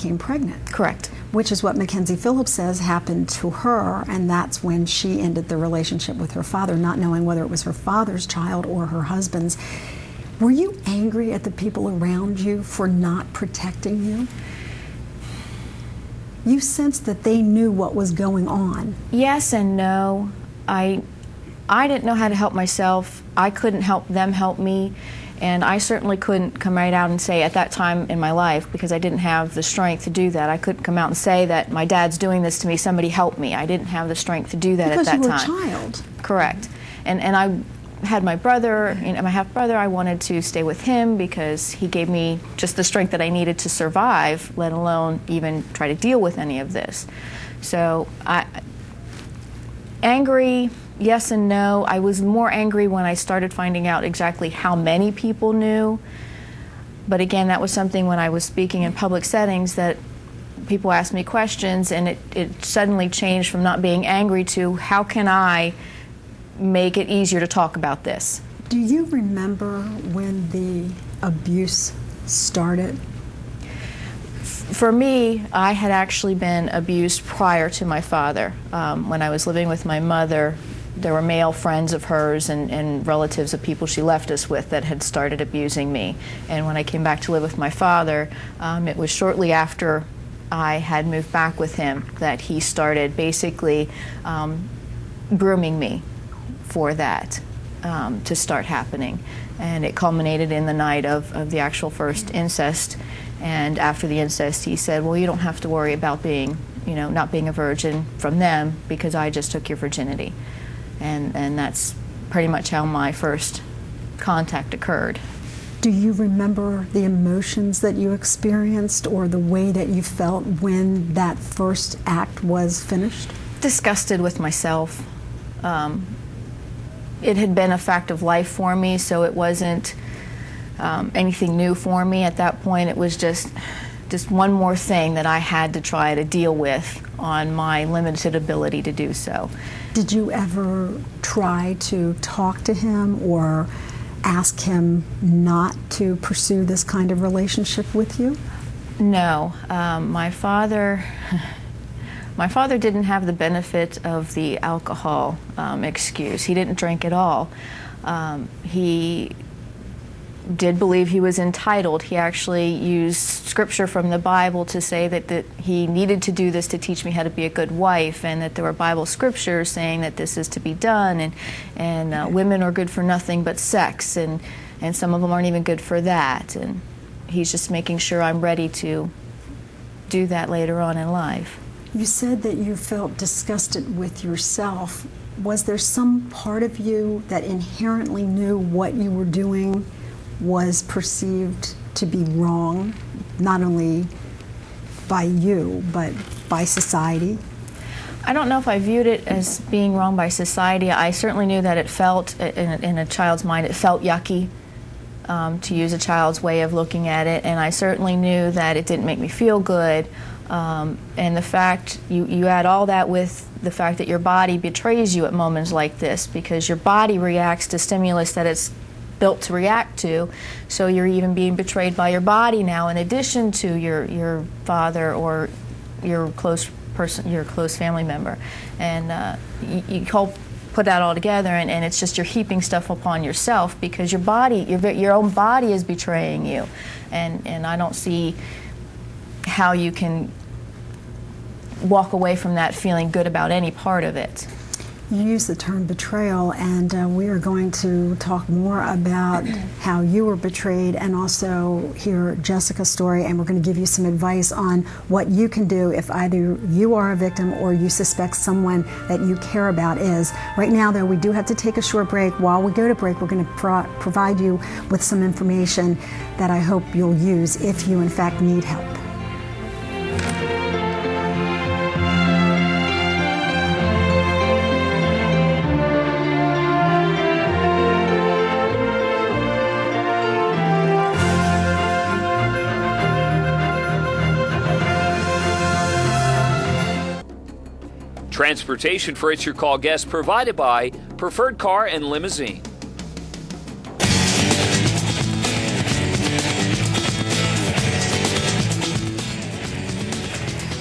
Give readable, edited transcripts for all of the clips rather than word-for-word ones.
became pregnant. Correct. Which is what Mackenzie Phillips says happened to her, and that's when she ended the relationship with her father, not knowing whether it was her father's child or her husband's. Were you angry at the people around you for not protecting you? You sensed that they knew what was going on. Yes and no. I didn't know how to help myself. I couldn't help them help me. And I certainly couldn't come right out and say at that time in my life, because I didn't have the strength to do that. I couldn't come out and say that my dad's doing this to me, somebody help me. I didn't have the strength to do that at that time. Because you were a child. Correct. And I had my brother, my half-brother. I wanted to stay with him because he gave me just the strength that I needed to survive, let alone even try to deal with any of this. So angry, yes and no. I was more angry when I started finding out exactly how many people knew. But again, that was something when I was speaking in public settings that people asked me questions, and it suddenly changed from not being angry to how can I make it easier to talk about this. Do you remember when the abuse started? For me, I had actually been abused prior to my father. When I was living with my mother, there were male friends of hers and relatives of people she left us with that had started abusing me. And when I came back to live with my father, it was shortly after I had moved back with him that he started basically grooming me for that to start happening. And it culminated in the night of the actual first incest. And after the incest, he said, well, you don't have to worry about being, not being a virgin from them because I just took your virginity. And that's pretty much how my first contact occurred. Do you remember the emotions that you experienced or the way that you felt when that first act was finished? Disgusted with myself. It had been a fact of life for me, so it wasn't anything new for me at that point. It was just one more thing that I had to try to deal with on my limited ability to do so. Did you ever try to talk to him or ask him not to pursue this kind of relationship with you? No. My father didn't have the benefit of the alcohol excuse. He didn't drink at all. He did believe he was entitled. He actually used scripture from the Bible to say that he needed to do this to teach me how to be a good wife, and that there were Bible scriptures saying that this is to be done, and women are good for nothing but sex, and some of them aren't even good for that. And he's just making sure I'm ready to do that later on in life. You said that you felt disgusted with yourself. Was there some part of you that inherently knew what you were doing was perceived to be wrong, not only by you, but by society? I don't know if I viewed it as being wrong by society. I certainly knew that it felt, in a child's mind, it felt yucky, to use a child's way of looking at it, and I certainly knew that it didn't make me feel good. And the fact, you add all that with the fact that your body betrays you at moments like this, because your body reacts to stimulus that it's built to react to, so you're even being betrayed by your body now, in addition to your father or your close person, your close family member. And you put that all together, and it's just you're heaping stuff upon yourself because your body, your own body is betraying you. And I don't see how you can walk away from that feeling good about any part of it. You use the term betrayal, and we are going to talk more about how you were betrayed and also hear Jessica's story, and we're going to give you some advice on what you can do if either you are a victim or you suspect someone that you care about is. Right now, though, we do have to take a short break. While we go to break, we're going to provide you with some information that I hope you'll use if you, in fact, need help. Transportation for It's Your Call guests provided by Preferred Car and Limousine.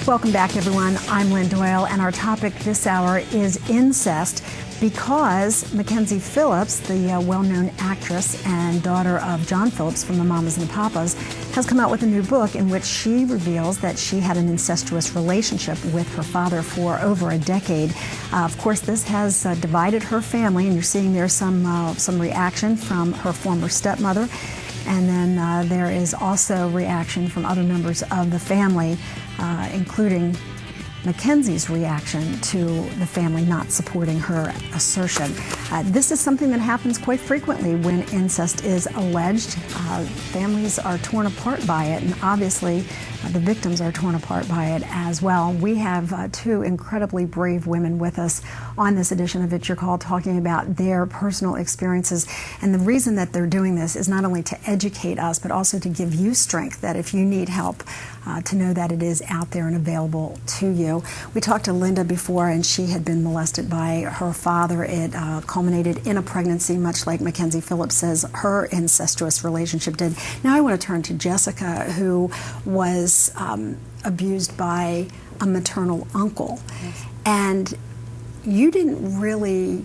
Welcome back, everyone. I'm Lynn Doyle, and our topic this hour is incest, because Mackenzie Phillips, the well-known actress and daughter of John Phillips from the Mamas and the Papas, has come out with a new book in which she reveals that she had an incestuous relationship with her father for over a decade. Of course, this has divided her family, and you're seeing there's some reaction from her former stepmother. And then there is also reaction from other members of the family, including Mackenzie's reaction to the family not supporting her assertion. This is something that happens quite frequently when incest is alleged. Families are torn apart by it, and obviously the victims are torn apart by it as well. We have two incredibly brave women with us on this edition of It's Your Call, talking about their personal experiences. And the reason that they're doing this is not only to educate us, but also to give you strength, that if you need help, to know that it is out there and available to you. We talked to Linda before, and she had been molested by her father. It culminated in a pregnancy, much like Mackenzie Phillips says her incestuous relationship did. Now I want to turn to Jessica, who was abused by a maternal uncle. Yes. And you didn't really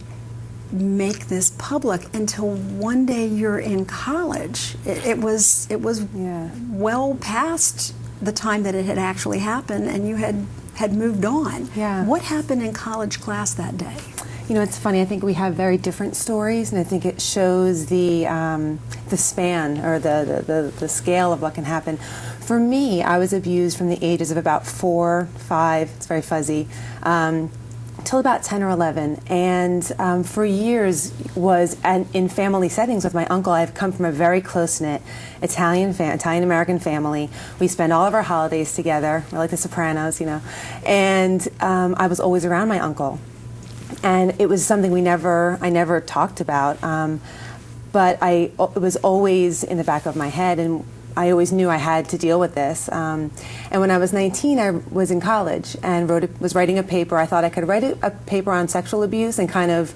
make this public until one day you're in college. It was well past the time that it had actually happened, and you had moved on. Yeah. What happened in college class that day? You know, it's funny. I think we have very different stories, and I think it shows the span or the scale of what can happen. For me, I was abused from the ages of about 4, 5. It's very fuzzy. Till about 10 or 11, and for years was in family settings with my uncle. I've come from a very close-knit Italian-American family. We spend all of our holidays together. We're like the Sopranos, you know. And I was always around my uncle, and it was something I never talked about. But it was always in the back of my head, and I always knew I had to deal with this. And when I was 19, I was in college and was writing a paper. I thought I could write a paper on sexual abuse and kind of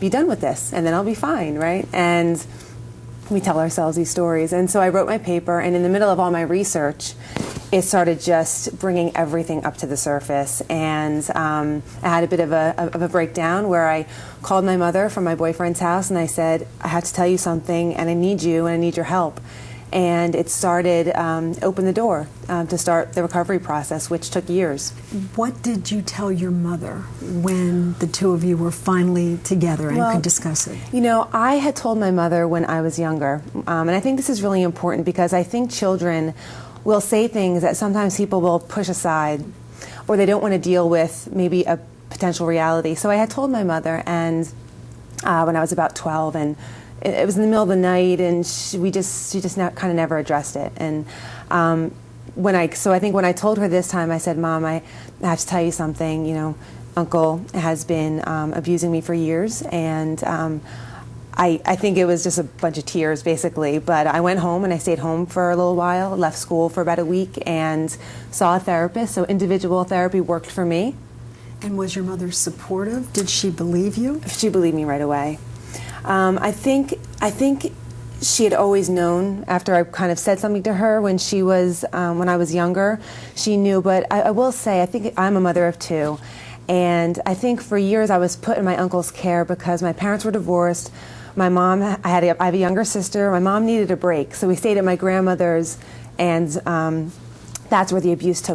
be done with this, and then I'll be fine, right? And we tell ourselves these stories. And so I wrote my paper, and in the middle of all my research, it started just bringing everything up to the surface. And I had a bit of a breakdown where I called my mother from my boyfriend's house, and I said, I have to tell you something, and I need you, and I need your help. And it started, opened the door to start the recovery process, which took years. What did you tell your mother when the two of you were finally together and could discuss it? You know, I had told my mother when I was younger, and I think this is really important because I think children will say things that sometimes people will push aside, or they don't want to deal with maybe a potential reality. So I had told my mother, and when I was about 12, and it was in the middle of the night, and she just kind of never addressed it. And so I think when I told her this time, I said, Mom, I have to tell you something. You know, Uncle has been abusing me for years, and I think it was just a bunch of tears, basically. But I went home, and I stayed home for a little while, left school for about a week, and saw a therapist. So individual therapy worked for me. And was your mother supportive? Did she believe you? She believed me right away. I think she had always known after I kind of said something to her when I was younger. She knew, but I will say, I think I'm a mother of 2. And I think for years I was put in my uncle's care because my parents were divorced. My mom, I have a younger sister. My mom needed a break, so we stayed at my grandmother's, and that's where the abuse took